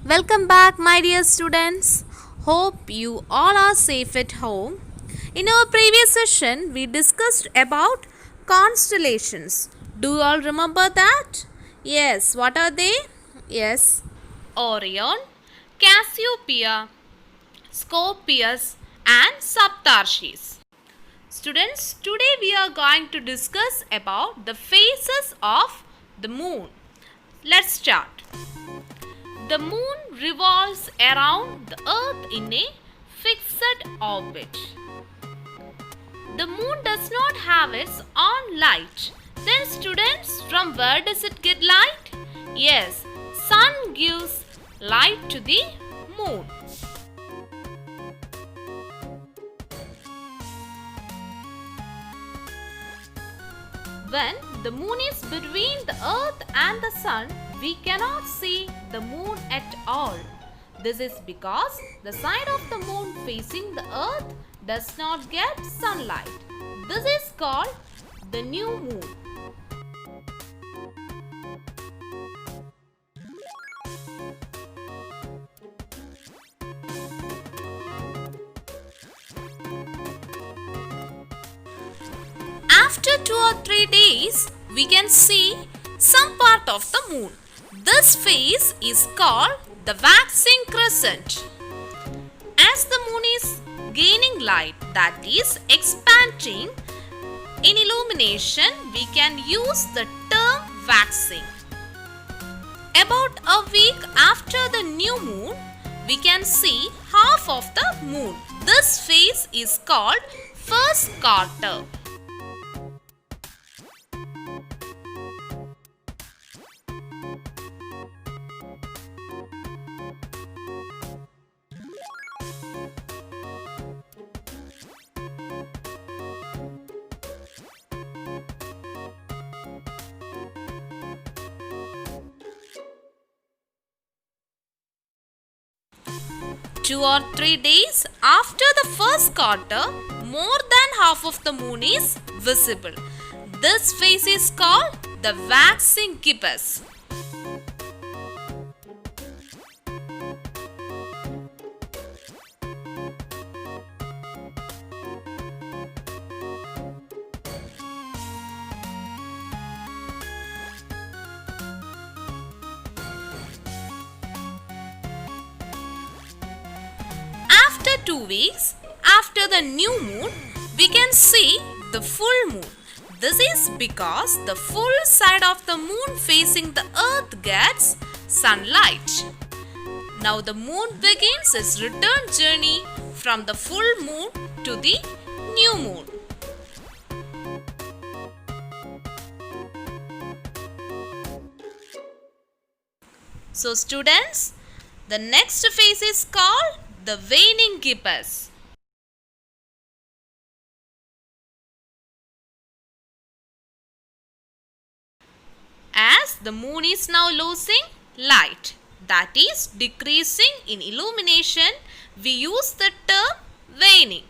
Welcome back, my dear students. Hope you all are safe at home. In our previous session, we discussed about constellations. Do you all remember that? Yes, what are they? Yes, Orion, Cassiopeia, Scorpius, and Saptarshis. Students, today we are going to discuss about the phases of the moon. Let's start. The moon revolves around the earth in a fixed orbit. The moon does not have its own light. Then students, from where does it get light? Yes, sun gives light to the moon. When the moon is between the earth and the sun, we cannot see the moon at all. This is because the side of the moon facing the earth does not get sunlight. This is called the new moon. After 2 or 3 days, we can see some part of the moon. This phase is called the waxing crescent. As the moon is gaining light, that is expanding in illumination, we can use the term waxing. About a week after the new moon, we can see half of the moon. This phase is called first quarter. Two or 3 days after the first quarter, more than half of the moon is visible. This phase is called the waxing gibbous. After 2 weeks, after the new moon, we can see the full moon. This is because the full side of the moon facing the earth gets sunlight. Now the moon begins its return journey from the full moon to the new moon. So students, the next phase is called the waning gibbous. As the moon is now losing light, that is decreasing in illumination, we use the term waning.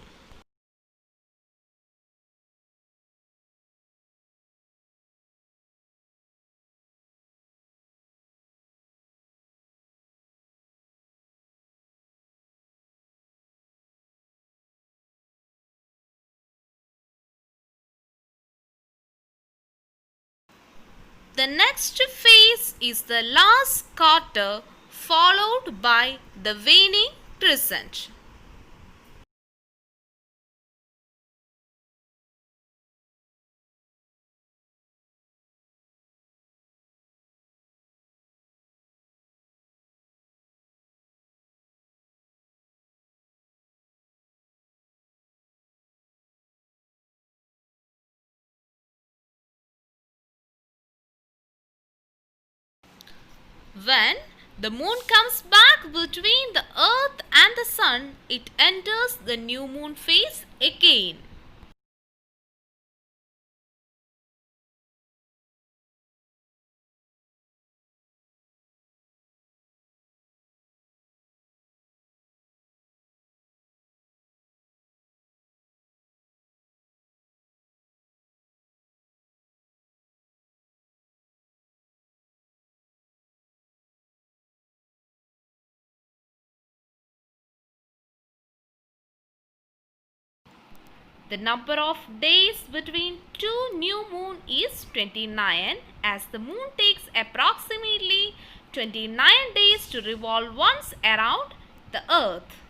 The next phase is the last quarter, followed by the waning crescent. When the moon comes back between the earth and the sun, it enters the new moon phase again. The number of days between two new moon is 29, as the moon takes approximately 29 days to revolve once around the earth.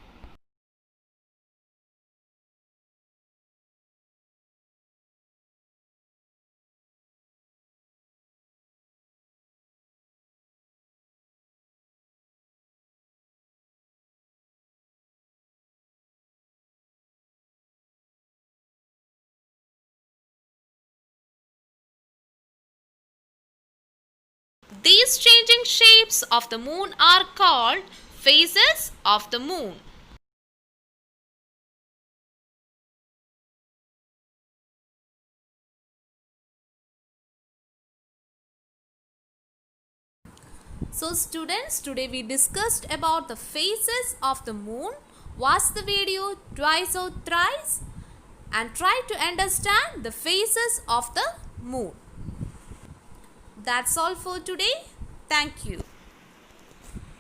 These changing shapes of the moon are called phases of the moon. So students, today we discussed about the phases of the moon. Watch the video twice or thrice and try to understand the phases of the moon. That's all for today. Thank you.